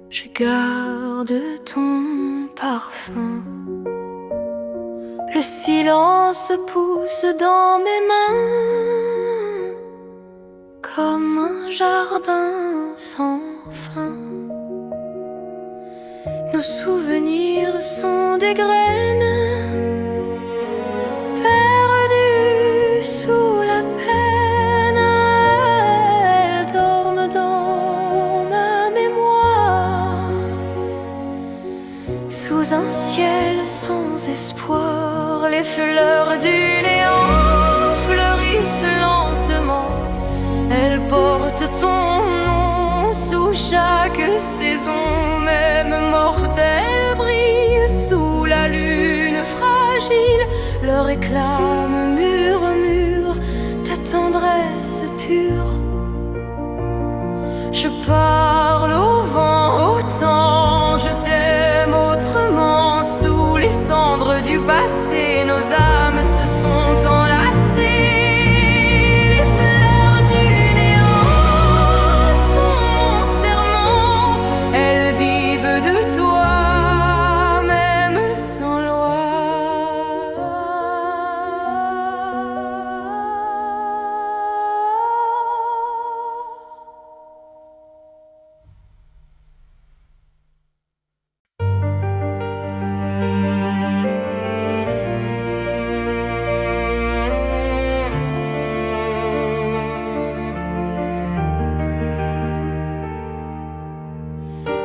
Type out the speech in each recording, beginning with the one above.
Je garde ton parfum. Le silence pousse dans mes mains comme un jardin sans fin. Nos souvenirs sont des graines perdues sous la peine. Elles dorment dans ma mémoire sous un ciel sans espoir. Les fleurs du néant fleurissent lentement. Elles portent ton nom sous chaque saison. Même morte, elles brillent sous la lune fragile. Leur éclat me murmure ta tendresse pure. Je parle au vent, au temps, je t'aime autrement. Sous les cendres du passé, nos âmes se sont enlacées. Les fleurs du néant sont mon serment. Elles vivent de toi, même sans loi.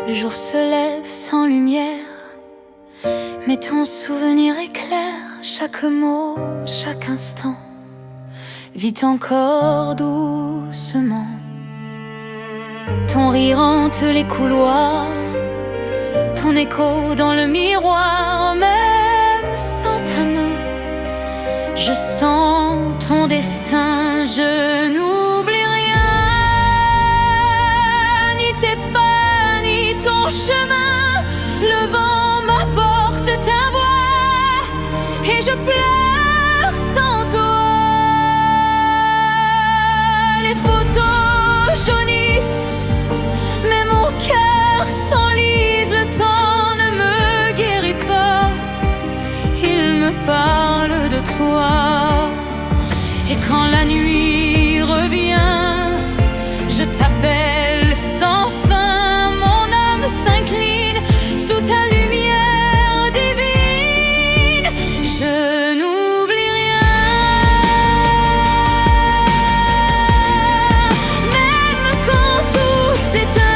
Le jour se lève sans lumière, mais ton souvenir éclaire chaque mot, chaque instant, vit encore doucement. Ton rire hante les couloirs, ton écho dans le miroir. Même sans ta main, je sens ton destin. Je n'oublie rien, ni tes pas, ni ton chemin. Le vent m'apporte ta voix et je pleure sans toi. Les photos jaunissent, mais mon cœur s'enlise. Le temps ne me guérit pas, il me parle de toi. Et quand la nuit revient, je t'appelle sans fin. Mon âme s'incline sous ta lumière divine. Je n'oublie rien, même quand tout s'éteint.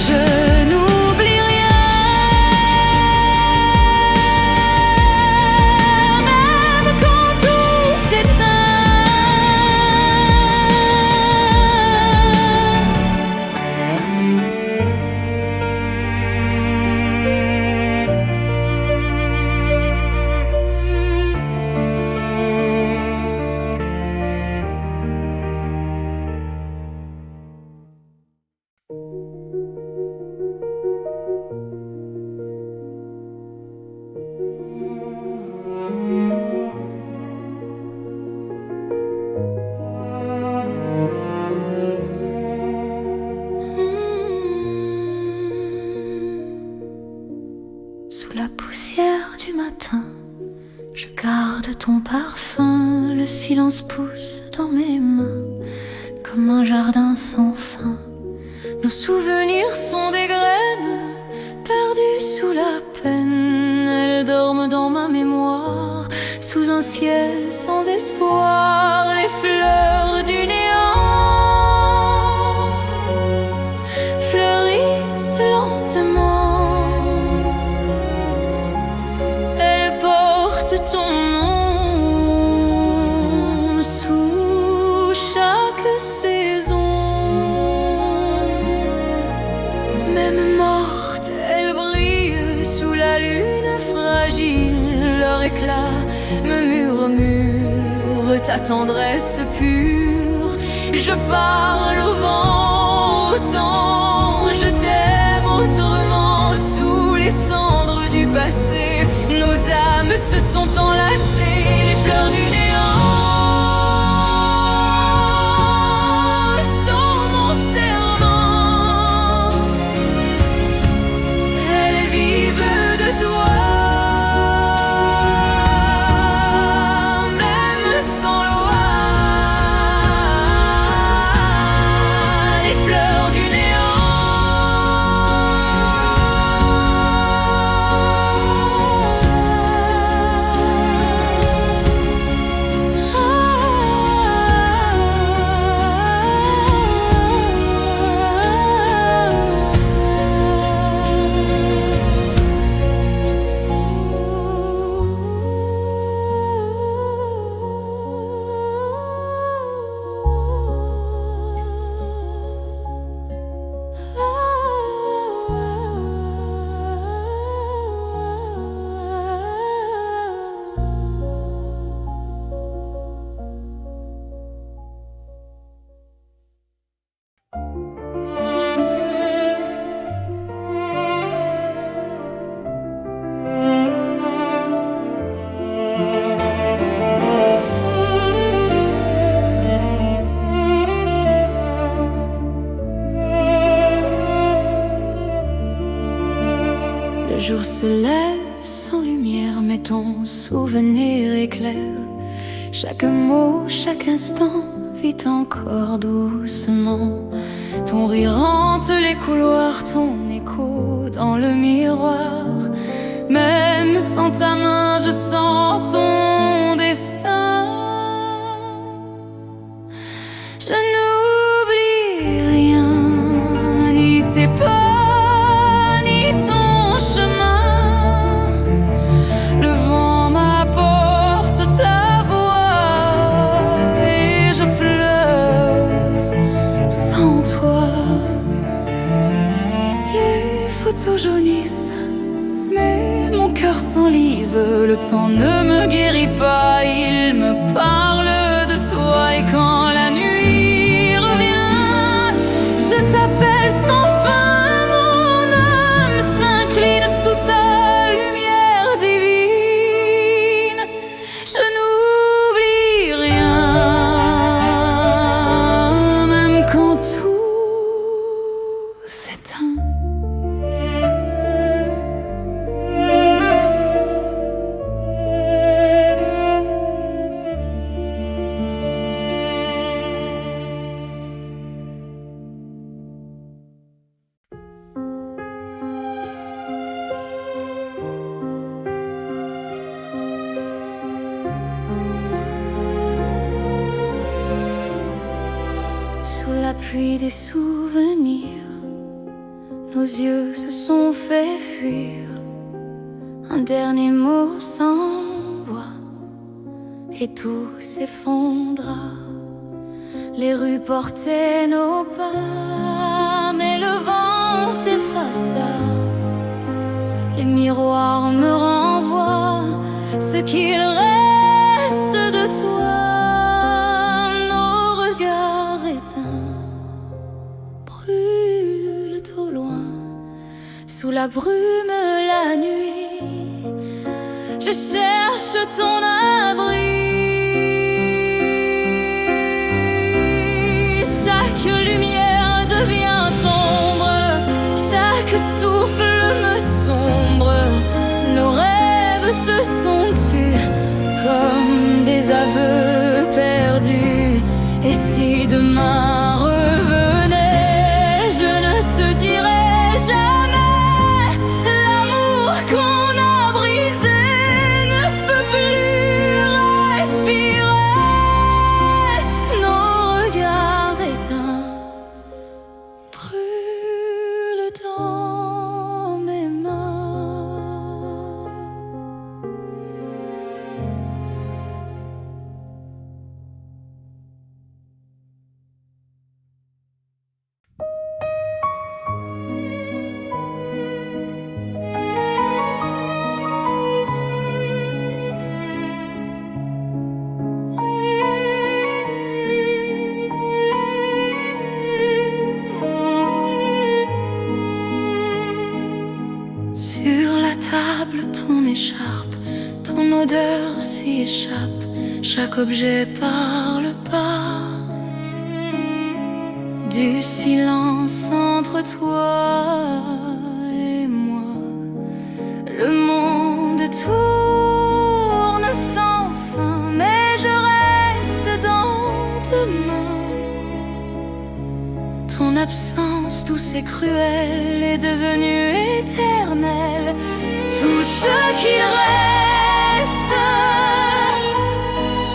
Je n'oublie rien, même quand tout s'éteint. Sous la poussière du matin, je garde ton parfum. Le silence pousse dans mes mains comme un jardin sans fin. Nos souvenirs sont des graines perdues sous la peine. Elles dorment dans ma mémoire sous un ciel sans espoir. Les fleurs du néant fleurissent lentement. Elles portent ton nom sous chaque saison. Même morte, elles brillent sous la lune fragile. Leur éclat me murmure ta tendresse pure. Je parle au vent, au temps, jour se lève sans lumière, mais ton souvenir éclaire chaque mot, chaque instant vit encore doucement. Ton rire hante les couloirs, ton écho dans le miroir. Même sans ta main, je sens ton destin. Je n'oublie rien, ni tes pas, ni ton chemin. Le vent m'apporte ta voix et je pleure sans toi. Les photos jaunissent, mais mon cœur s'enlise. Le temps ne me guérit pas, il me parle de toi. Et quand la nuit revient, je t'appelle sans fin. Mon âme s'incline sous ta lumière divine. Je n'oublie rien, même quand tout s'éteint. Sous la pluie des souvenirs, nos yeux se sont fait fuir. Un dernier mot s'envoie et tout s'effondra. Les rues portaient nos pas, mais le vent effaça. Les miroirs me renvoient ce qu'il reste de toi. Nos regards éteints brûlent au loin. Sous la brume, la nuit, je cherche ton abri. Chaque lumière devient sombre, chaque souffle me sombre. Nos rêves se sont tus comme des aveux perdus. Et si demain revenait, je ne te dirais jamais: l'amour qu'on a brisé ne peut plus respirer. Nos regards éteints brûlent dans mes mains. Sur la table, ton écharpe, ton odeur s'y échappe. Chaque objet parle pas du silence entre toi et moi. Le monde tourne sans fin, mais je reste dans demain. Ton absence douce et cruelle est devenue éternelle. Tout ce qui reste,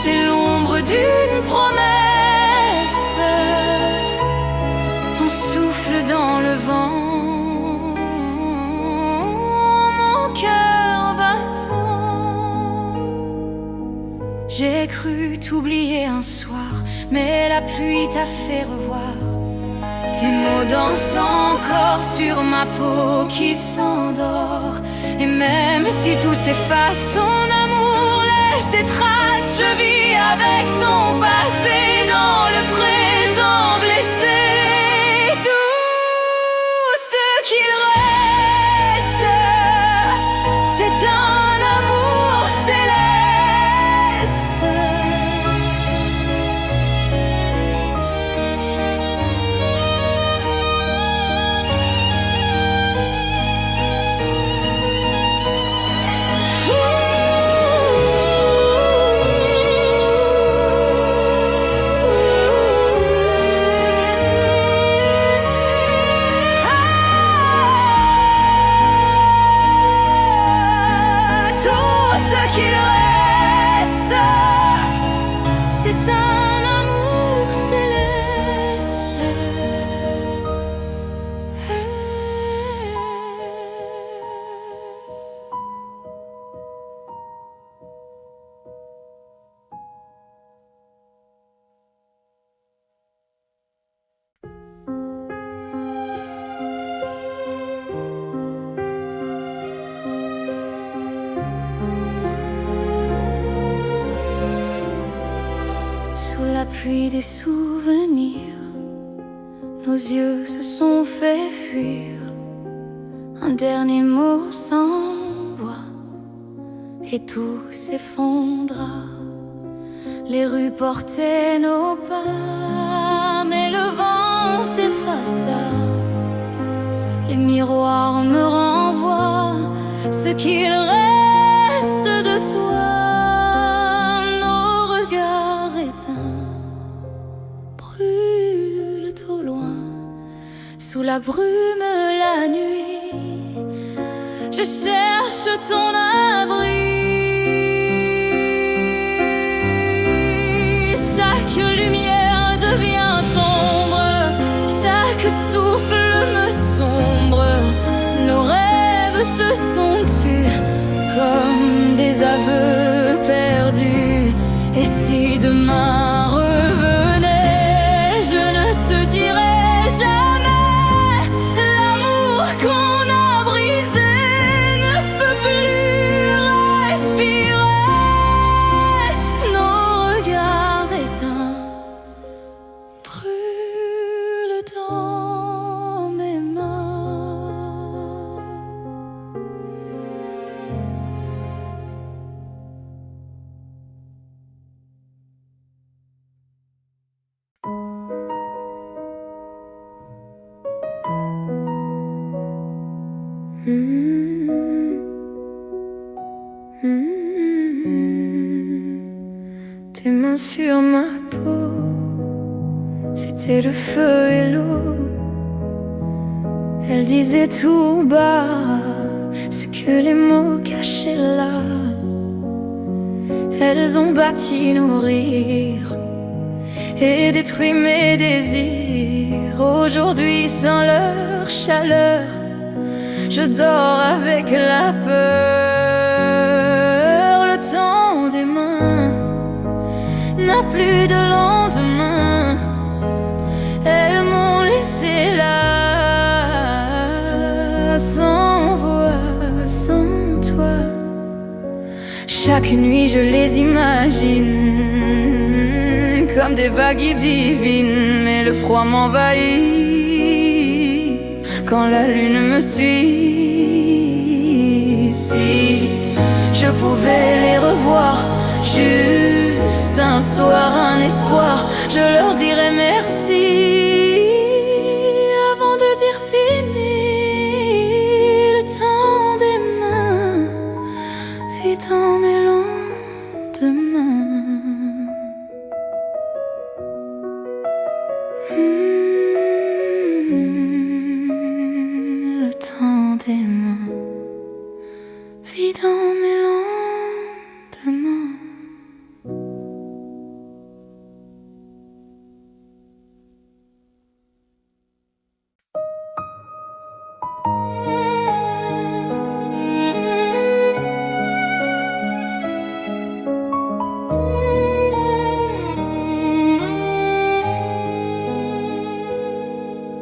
c'est l'ombre d'une promesse. Ton souffle dans le vent, mon cœur battant. J'ai cru t'oublier un soir, mais la pluie t'a fait revoir. Tes mots dansent encore sur ma peau qui s'endort. Et même si tout s'efface, ton amour laisse des traces. Je vis avec ton passé dans le présent blessé. Tout ce qu'il reste, c'est un amour céleste. puis des souvenirs, nos yeux se sont fait fuir. Un dernier mot s'envoie et tout s'effondra. Les rues portaient nos pas, mais le vent effaça. Les miroirs me renvoient ce qu'il reste de toi. Nos regards éteints brûlent au loin. Sous la brume, la nuit, je cherche ton abri. Chaque lumière devient sombre, chaque souffle me sombre. Nos rêves se sont tus comme des aveux perdus. Et si demain revenait, je ne te dirais jamais: l'amour qu'on a brisé ne peut plus respirer. Nos regards éteints brûlent dans mes mains. Tes mains sur ma peau, c'était le feu et l'eau. Elle disait tout bas ce que les mots cachaient là. Elles ont bâti nos rires et détruit mes désirs. Aujourd'hui, sans leur chaleur, je dors avec la peur. Le temps des mains n'a plus de lendemain. Elles m'ont laissé là, sans voix, sans toi. Chaque nuit je les imagine comme des vagues divines, mais le froid m'envahit quand la lune me suit. Si je pouvais les revoir, juste un soir, un espoir, je leur dirais merci avant de dire fini. Le temps des mains vit dans mes lendemains. Le temps des mains vit dans mes lendemains.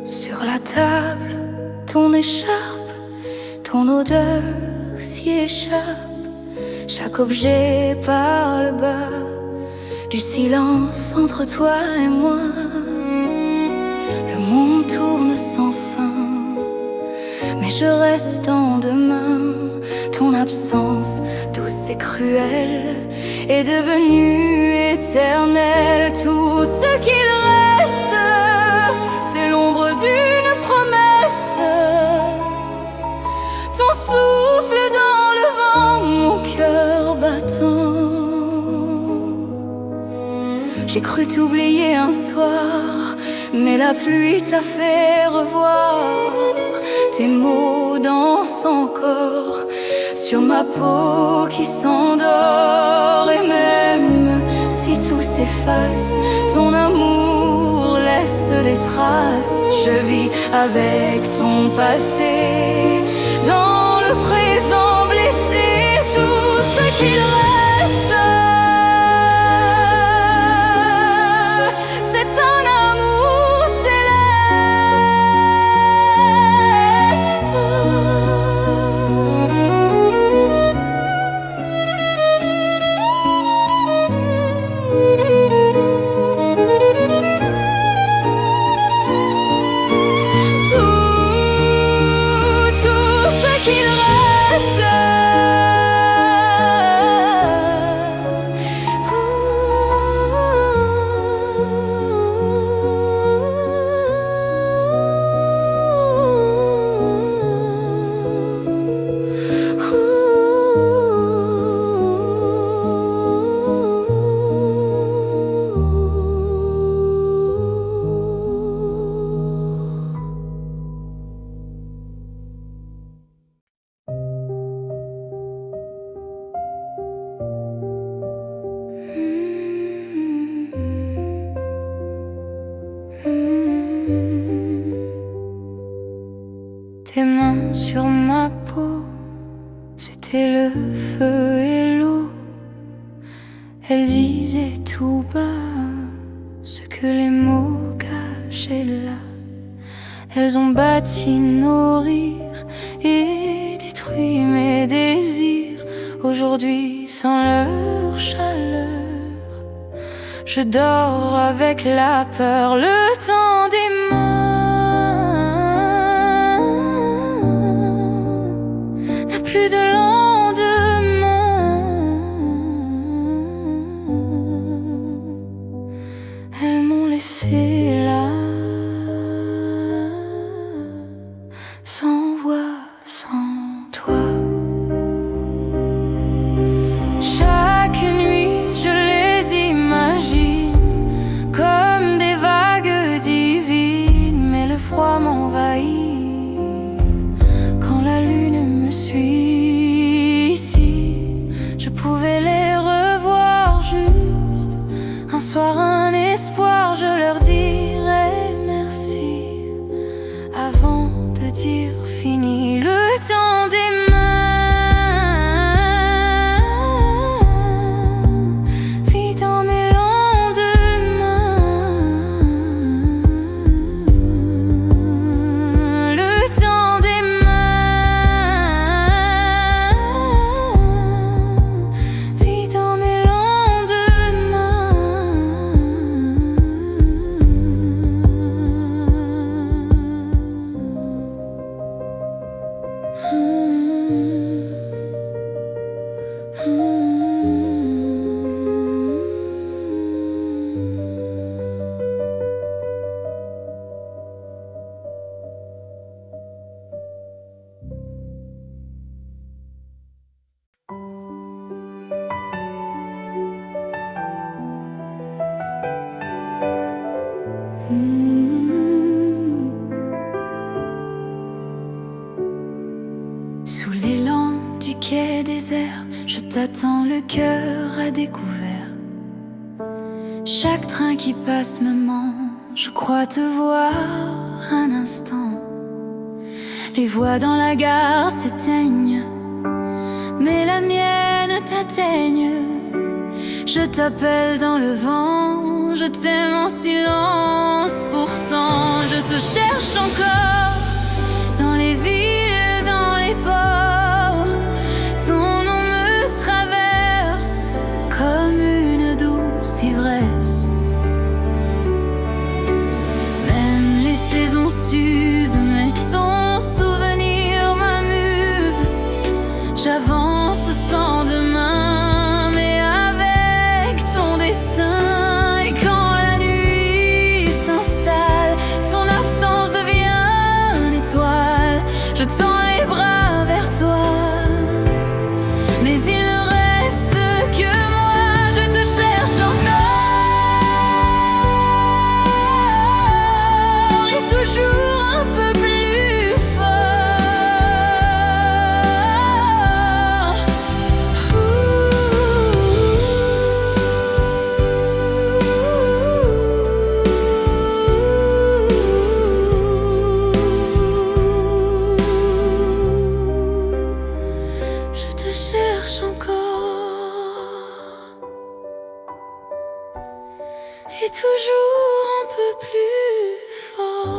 Sur la table, ton écharpe, ton odeur s'y échappe. Chaque objet parle bas du silence entre toi et moi. Le monde tourne sans fin, mais je reste en demain. Ton absence douce et cruelle est devenue éternelle. Tout ce qu'il reste, c'est l'ombre d'une promesse. Ton souffle dans le vent, mon cœur battant. J'ai cru t'oublier un soir, mais la pluie t'a fait revoir. Tes mots dansent encore sur ma peau qui s'endort. Et même si tout s'efface, ton amour laisse des traces. Je vis avec ton passé, dans le présent blessé. Tout ce qu'il reste, c'est un amour céleste. sur ma peau, c'était le feu et l'eau. Elle disait tout bas ce que les mots cachaient là. Elles ont bâti nos rires et détruit mes désirs. Aujourd'hui, sans leur chaleur, je dors avec la peur. Le temps des mains n'a plus de lendemain. Elles m'ont laissé là, sans voix, sans toi. Chaque nuit je les imagine comme des vagues divines, mais le froid m'envahit quand la lune me suit. Ici je pouvais les revoir juste un soir, un espoir. Je leur dirai merci avant de dire fini. Le temps des mains vit dans mes lendemains. Le temps des mains vit dans mes lendemains. Sous les lampes du quai désert, je t'attends le cœur à découvert. Chaque train qui passe me ment, je crois te voir un instant. Les voix dans la gare s'éteignent, mais la mienne t'atteigne. Je t'appelle dans le vent, je t'aime en silence. Pourtant je te cherche encore dans les villes, dans les ports. Ton nom me traverse comme une douce ivresse. Même les saisons s'usent, mais ton souvenir m'amuse. J'avance sans demain, mais avec ton destin. Et quand la nuit s'installe, ton absence devient une étoile. Je tends les bras vers toi, mais il ne reste que moi. Je te cherche encore, et toujours un peu plus fort. Je te cherche encore, et toujours un peu plus fort.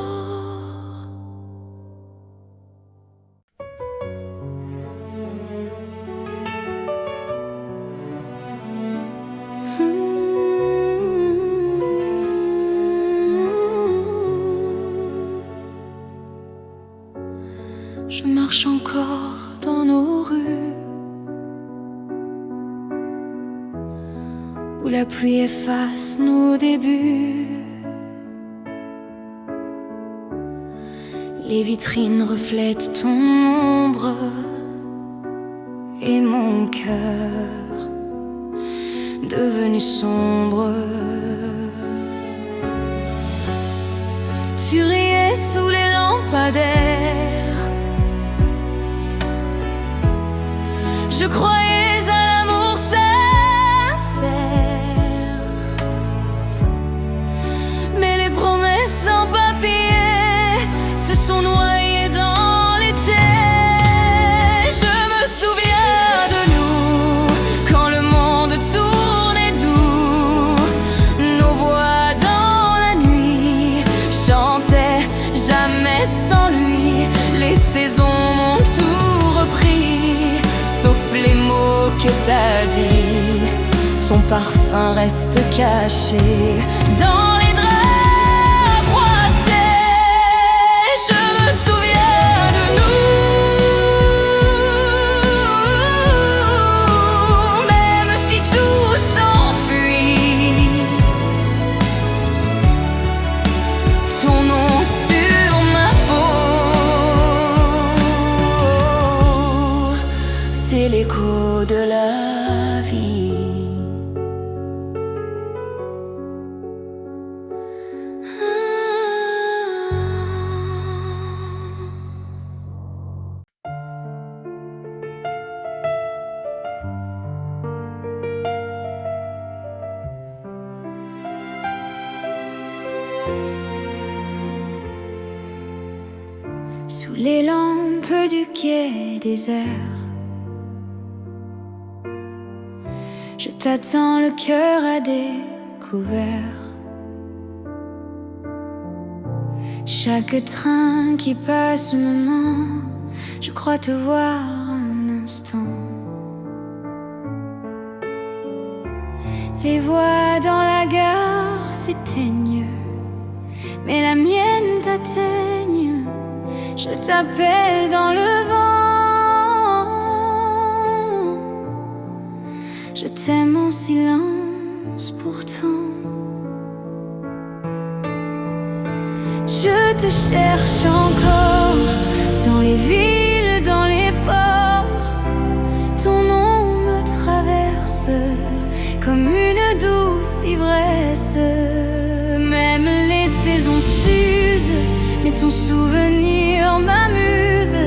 Je marche encore dans nos rues où la pluie efface nos débuts. Les vitrines reflètent ton ombre et mon cœur devenu sombre. Tu riais sous les lampadaires. Je croyais à l'amour sincère, mais les promesses sans papier se sont noyées dans les terres. Les saisons m'ont tout repris, sauf les mots que t'as dit. Ton parfum reste caché dans les draps froissés. Je me souviens de nous, même si tout s'enfuit. Ton nom sur ma peau, c'est l'écho de la vie. Sous les lampes du quai désert, je t'attends le cœur à découvert. Chaque train qui passe me ment, je crois te voir un instant. Les voix dans la gare s'éteignent, mais la mienne t'atteigne. Je t'appelle dans le vent, je t'aime en silence pourtant. Je te cherche encore dans les villes, dans les ports. Ton nom me traverse comme une douce ivresse. Même les saisons s'usent, mais ton souvenir m'amuse.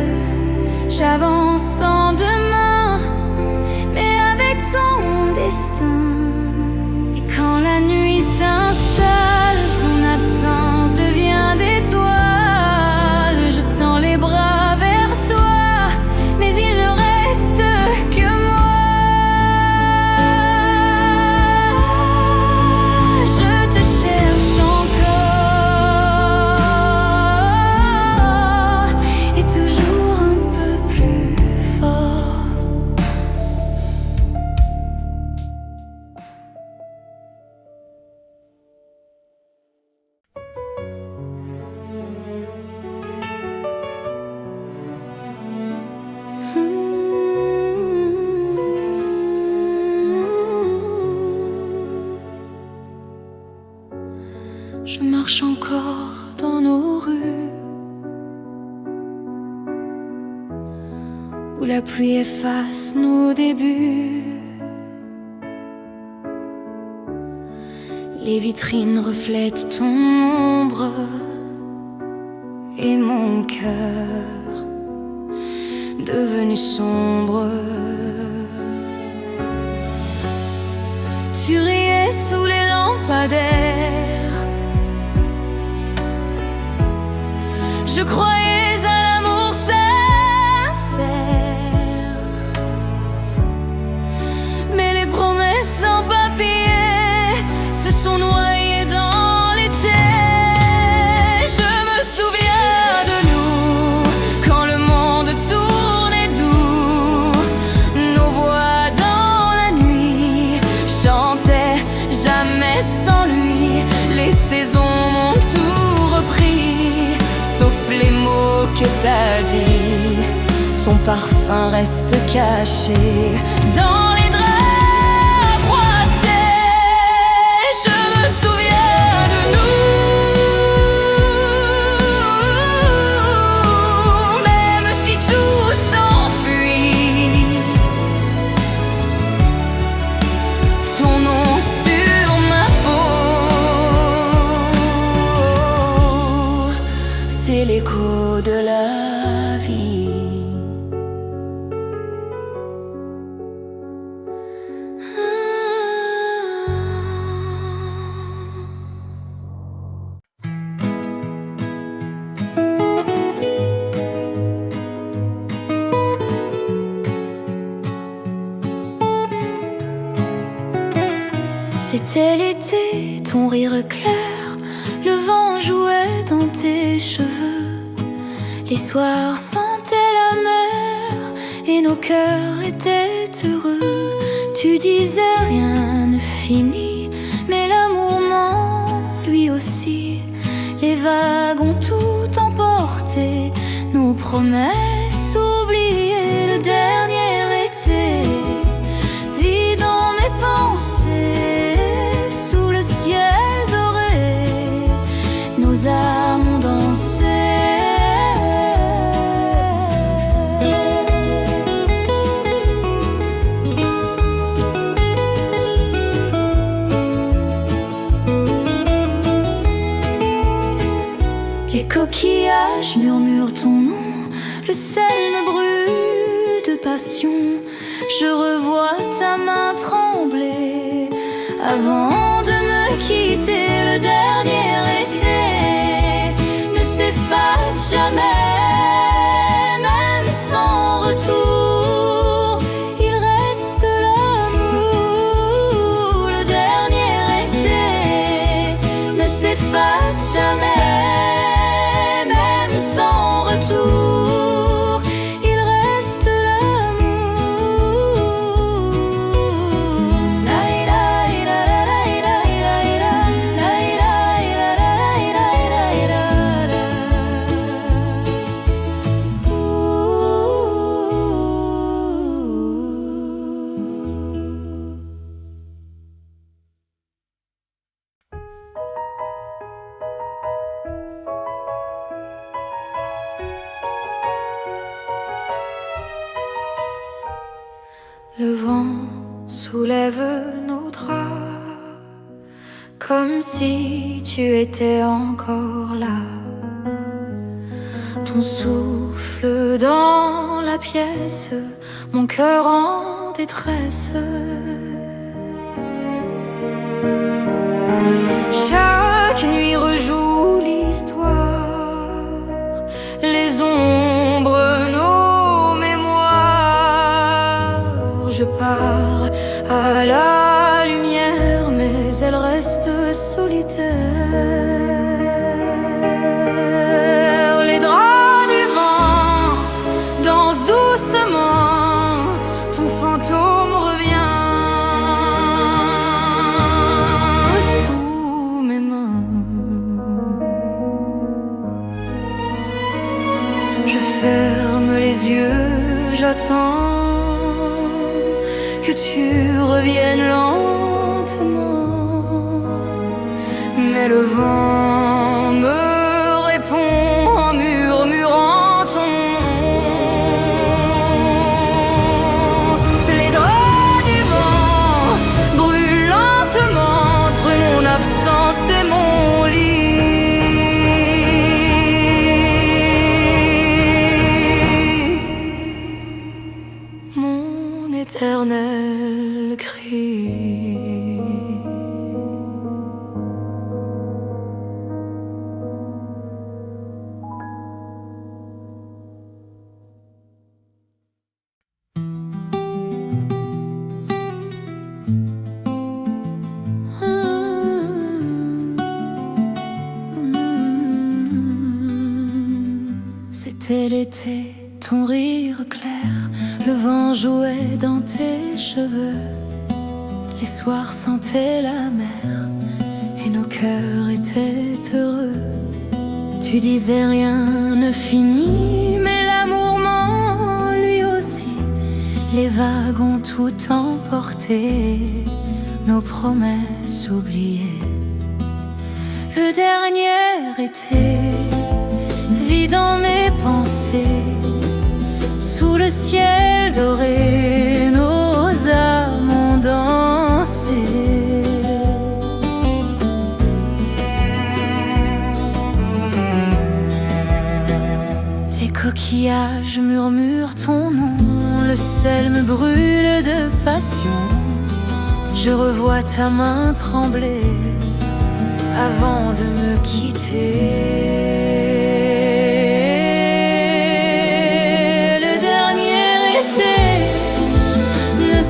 J'avance sans demain, mais avec ton destin. Et quand la nuit s'installe, ton absence devient d'étoile. Je tends les bras vers toi, mais il ne reste que moi. Je te cherche encore, et toujours un peu plus fort. Je marche encore dans nos rues, où la pluie efface nos débuts. Les vitrines reflètent ton ombre et mon cœur devenu sombre. Tu riais sous les lampadaires. Je croyais à l'amour sincère, mais les promesses sans papier se sont noyées dans l'été. Je me souviens de nous, quand le monde tournait doux. Nos voix dans la nuit chantaient jamais sans lui. Les saisons m'ont tout repris, sauf les mots que t'as dit. Ton parfum reste caché dans les draps froissés. Je me souviens de nous, même si tout s'enfuit. Ton nom sur ma peau, c'est l'écho de la vie. C'était l'été, ton rire clair, le vent jouait dans tes cheveux. Les soirs sentaient la mer et nos cœurs étaient heureux. Tu disais rien ne finit, mais l'amour ment lui aussi. Les vagues ont tout emporté, nos promesses oubliées. Le dernier été vit dans mes pensées, sous le ciel doré, nos âmes ont dansé. Les coquillages murmurent ton nom, le sel me brûle de passion. Je revois ta main trembler avant de me quitter. Le dernier été ne s'efface jamais, même sans retour. Il reste l'amour. Le dernier été ne s'efface jamais, sans retour, il reste l'amour. Le vent soulève nos draps, comme si tu étais encore là. Ton souffle dans la pièce, mon cœur en détresse. Chaque nuit rejoue l'histoire, les ombres, nos mémoires. Je pars à la lumière, mais elle reste solitaire. Les draps du vent dansent doucement, ton fantôme revient sous mes mains. Je ferme les yeux, j'attends que tu reviennes lentement, mais le vent me répond en murmurant ton nom. Les draps du vent brûlent lentement entre mon absence et mon lit. Mon éternel cri. C'était l'été, ton rire clair, le vent jouait dans tes cheveux. Les soirs sentaient la mer et nos cœurs étaient heureux. Tu disais rien ne finit, mais l'amour ment lui aussi. Les vagues ont tout emporté, nos promesses oubliées. Le dernier été vit dans mes pensées, sous le ciel doré, nos âmes ont dansé. Les coquillages murmurent ton nom, le sel me brûle de passion. Je revois ta main trembler avant de me quitter.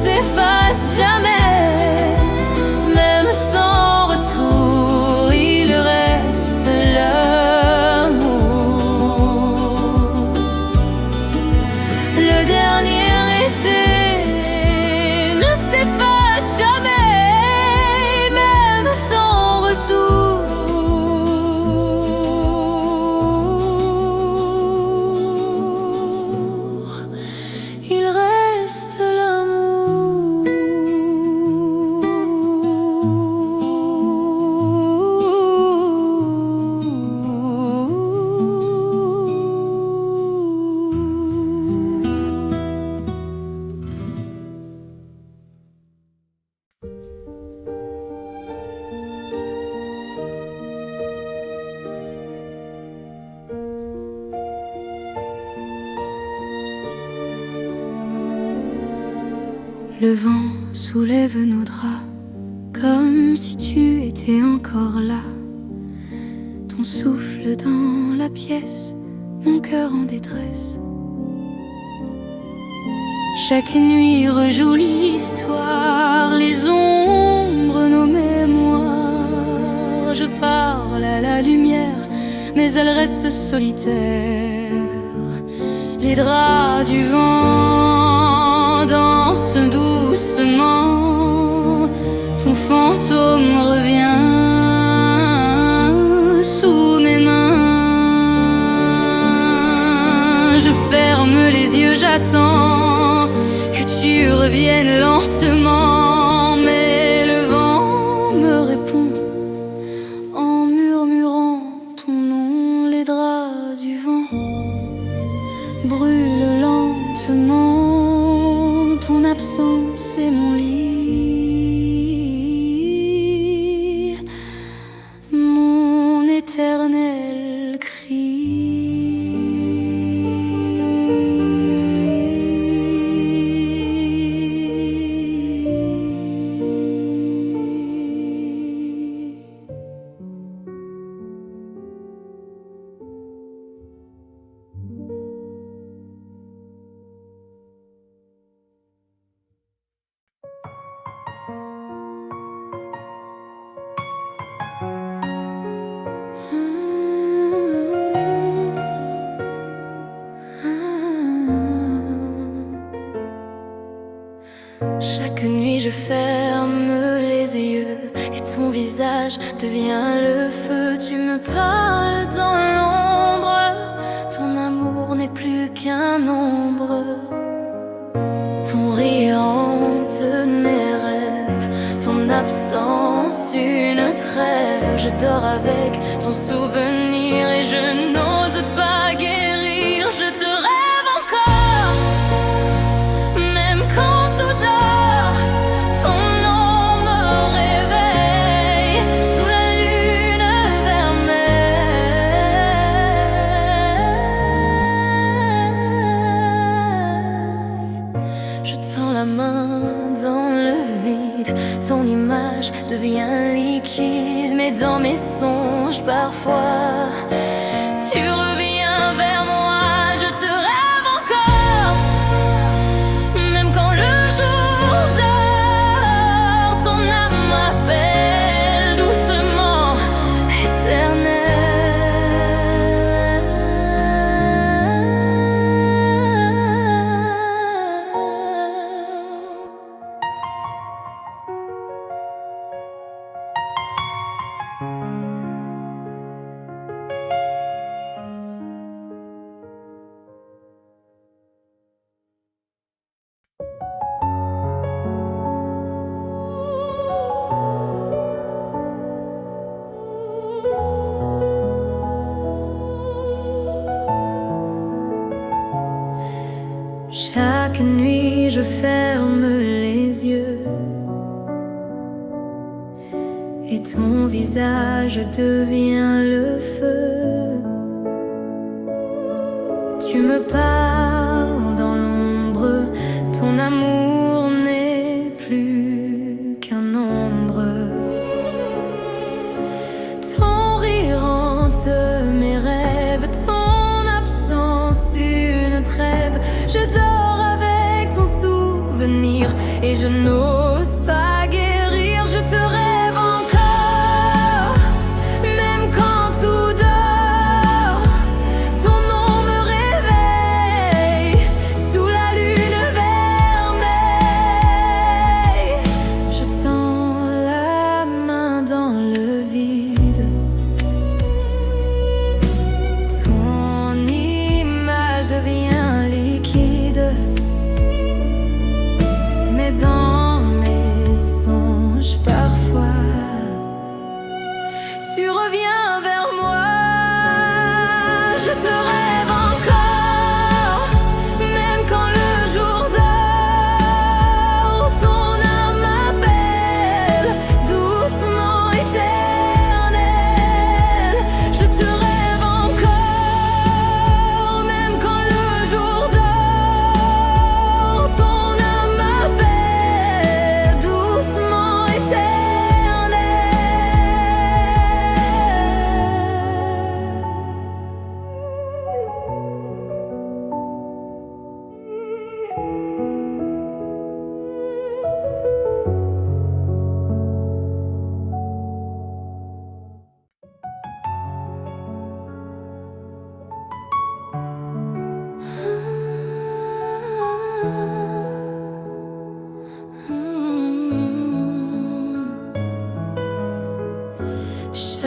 S'efface jamais, même sans retour, il reste l'amour. vérité ne s'efface jamais, même sans retour. Il reste l'amour. Le vent soulève nos draps, comme si tu étais encore là. Ton souffle dans la pièce, mon cœur en détresse. Chaque nuit rejoue l'histoire, les ombres, nos mémoires. Je parle à la lumière, mais elle reste solitaire. Les draps du vent dansent doucement, ton fantôme revient sous mes mains. Je ferme les yeux, j'attends que tu reviennes lentement, mais le vent me répond en murmurant ton nom. Les draps du vent brûlent lentement, ton absence est mon lit, mon éternel cri. Chaque nuit je ferme les yeux et ton visage devient le feu. Tu me parles dans l'ombre, ton amour n'est plus qu'un ombre. Ton rire hante mes rêves, ton absence une trêve. Je dors avec ton souvenir et je n'ose pas guérir. Je te rêve encore, même quand tout dort. Ton nom me réveille sous la lune vermeille. Je tends la main dans le vide, ton image devient liquide. Mais dans mes songes parfois, tu reviens vers moi. Je te rêve encore, même quand le jour dort. Ton âme m'appelle doucement, Chaque nuit je ferme les yeux et ton visage devient le feu. Tu me parles dans l'ombre, ton amour n'est plus qu'un ombre. Ton rire hante mes rêves, ton absence une trêve. Je dors avec ton souvenir et je n'ose pas guérir. Je te rêve encore, même quand tout dort. Ton nom me réveille sous la lune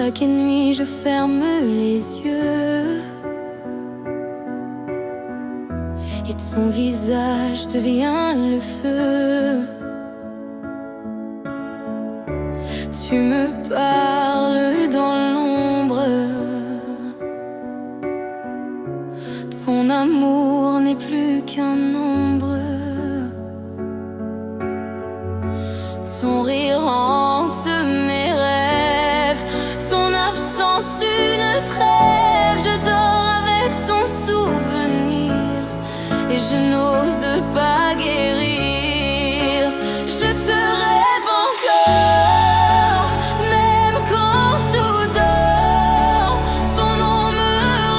Chaque nuit je ferme les yeux et ton visage devient le feu. Tu me parles dans l'ombre, ton amour n'est plus qu'un nombre. Ton rire hante mes rêves, ton absence une trêve. Je dors avec ton souvenir et je n'ose pas guérir. Je te rêve encore, même quand tout dort. Ton nom me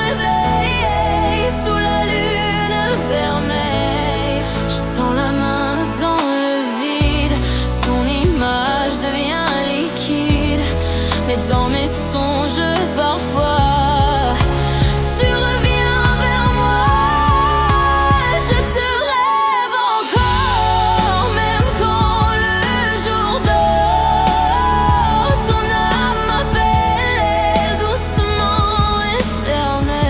réveille sous la lune vermeille. Je tends la main dans le vide, ton image devient liquide. Mais dans mes songes parfois tu reviens vers moi. Je te rêve encore, même quand le jour dort. Ton âme m'appelle doucement éternelle.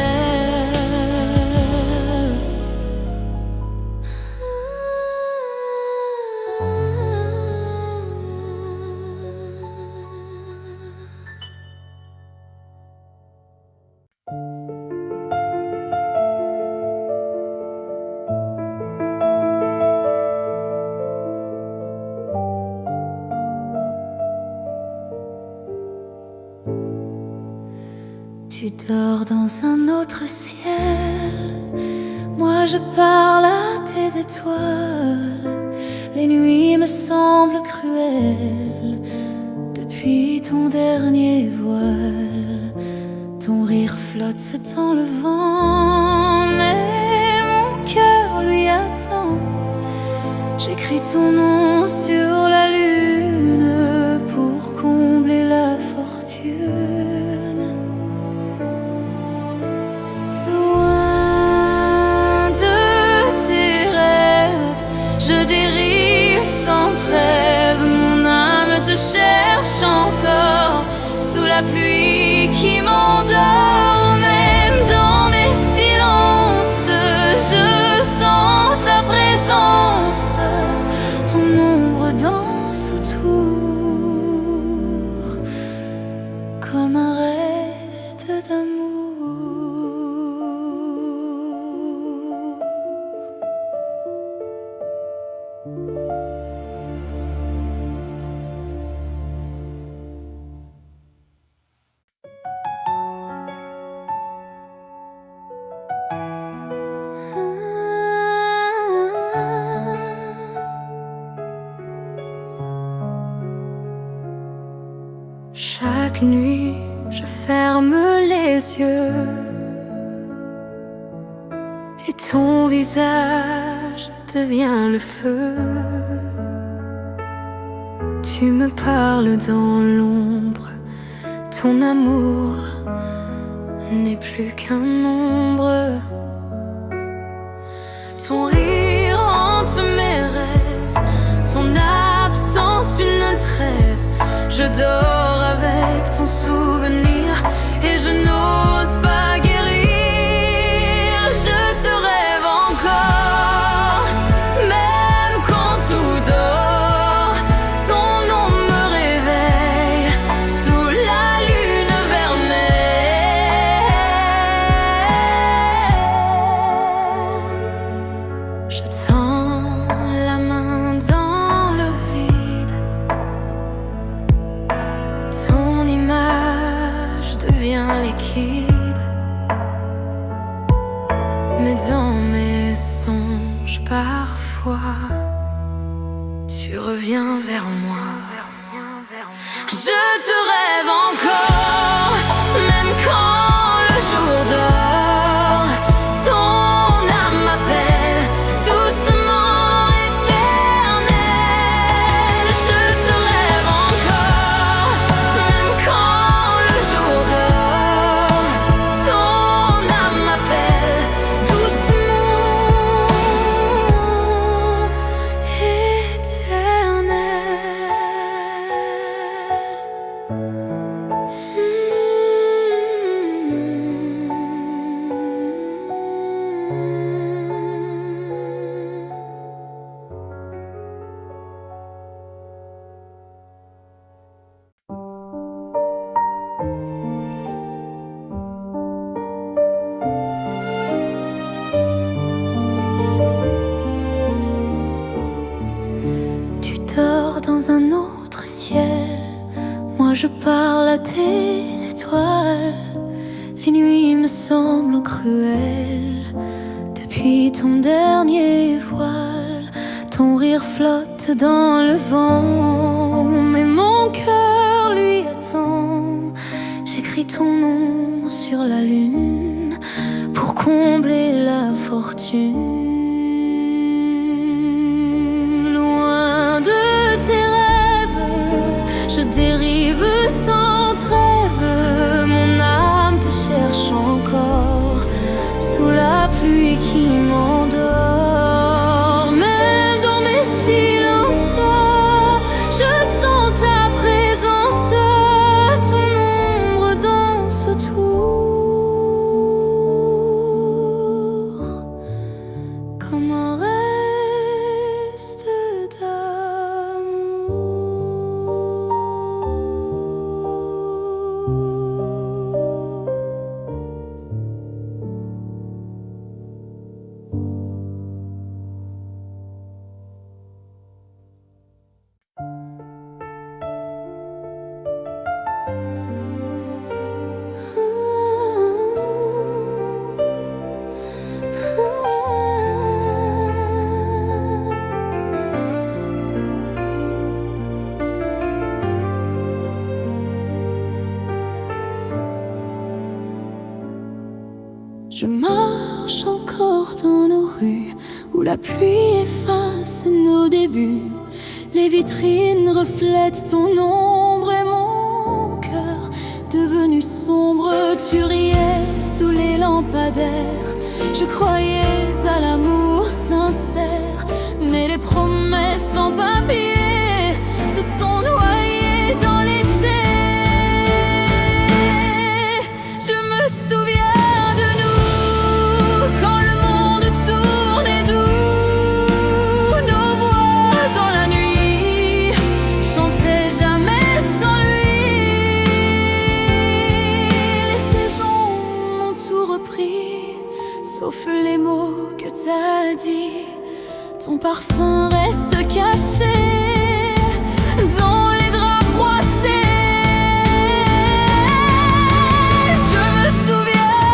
Tu dors dans un autre ciel, moi je parle à tes étoiles. Les nuits me semblent cruelles depuis ton dernier voile. Ton rire flotte dans le vent, mais mon cœur lui attend. J'écris ton nom sur la lune pour combler la fortune. Loin de tes rêves, je dérive sans trêve. Mon âme te cherche encore sous la pluie qui m'endort. Même dans mes silences, je sens ta présence. Ton ombre danse autour comme un reste d'amour. Chaque nuit, je ferme les yeux et ton visage devient le feu. Tu me parles dans l'ombre, ton amour n'est plus qu'un nombre. Ton rire hante mes rêves, ton absence une trêve. Je dors avec ton souvenir et je n'ose pas guérir. Je te rêve encore, même quand tout dort. Ton nom me réveille sous la lune vermeille. Je tends la main dans le vide, ton image devient liquide. Mais dans mes songes parfois tu reviens vers moi. Je te rêve encore, même quand le jour dort. Ton âme m'appelle doucement éternelle. Je te rêve encore, même quand le jour dort. Ton âme m'appelle doucement éternelle. je parle à tes étoiles. Les nuits me semblent cruelles. Depuis ton dernier voile, ton rire flotte dans le vent. Mais mon cœur lui attend. J'écris ton nom sur la lune pour combler la fortune. Loin de tes rêves, je dérive sans trêve. Mon âme te cherche encore sous la pluie qui m'endort. Même dans mes silences, je sens ta présence. Ton ombre danse autour comme un reste d'amour. Je marche encore dans nos rues où la pluie efface nos débuts. Les vitrines reflètent ton ombre et mon cœur devenu sombre. Tu riais sous les lampadaires. Je croyais à l'amour sincère, mais les promesses en papier se sont noyées dans l'été. Je me souviens sauf les mots que t'as dit. Ton parfum reste caché dans les draps froissés. Je me souviens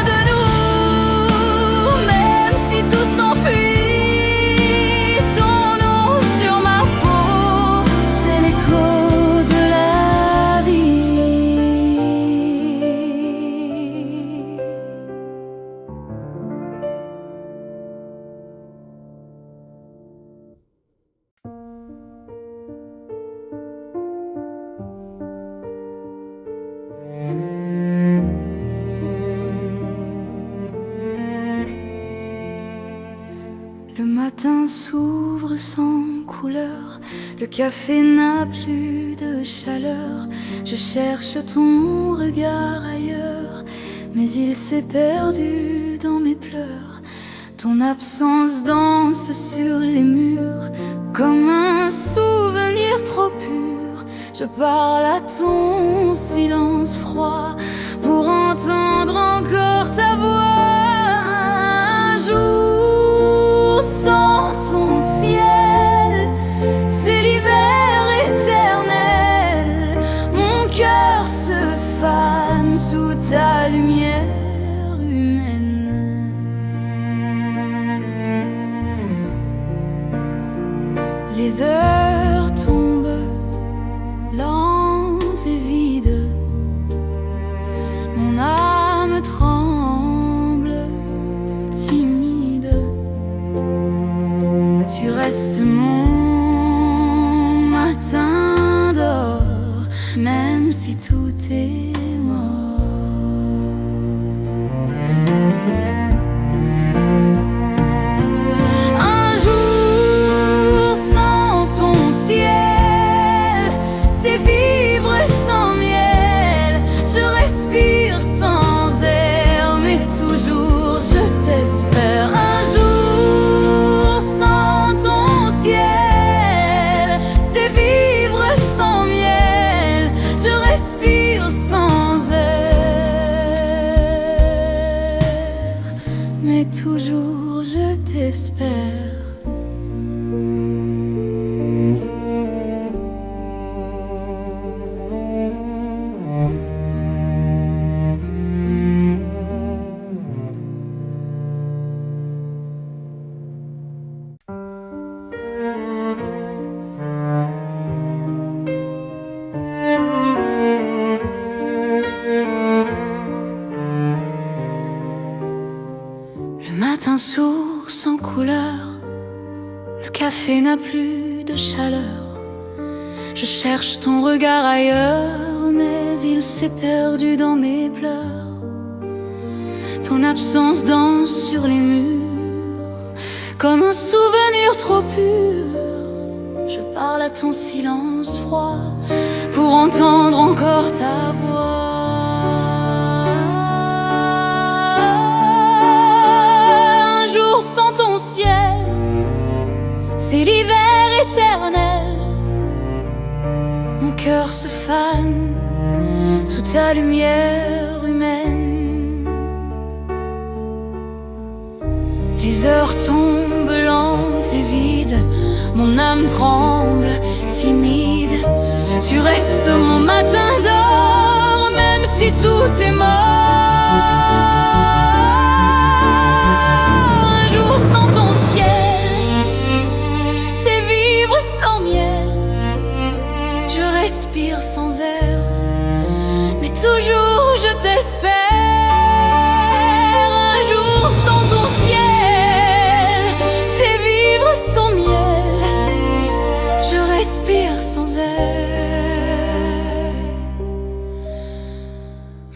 de nous, même si tout s'enfuit. Ton nom sur ma peau, c'est l'écho de la vie. Le matin s'ouvre sans couleur, le café n'a plus de chaleur. Je cherche ton regard ailleurs, mais il s'est perdu dans mes pleurs. Ton absence danse sur les murs comme un souvenir trop pur. Je parle à ton silence froid pour entendre encore ta voix. Un jour sans ton ciel, c'est l'hiver éternel. Mon cœur se fane sous ta lumière humaine. Les heures tombent lentes et vides. Mon âme tremble, timide. Tu restes mon matin d'or, même si tout est mort. Un jour sans ton ciel, c'est vivre sans miel. Je respire sans air, mais toujours je t'espère. Un jour sans ton ciel, c'est vivre sans miel. Je respire sans air, mais toujours je t'espère. matin sourd sans couleur, le café n'a plus de chaleur. Je cherche ton regard ailleurs, mais il s'est perdu dans mes pleurs. Ton absence danse sur les murs, comme un souvenir trop pur. Je parle à ton silence froid pour entendre encore ta voix. Un jour sans ton ciel, c'est l'hiver éternel. Mon cœur se fane sous ta lumière humaine. Les heures tombent lentes et vides, mon âme tremble, timide. Tu restes mon matin d'or, même si tout est mort. Un jour sans ton ciel, c'est vivre sans miel. Je respire sans air, mais toujours je t'espère. Un jour sans ton ciel, c'est vivre sans miel. Je respire sans air,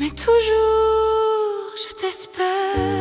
mais toujours je t'espère.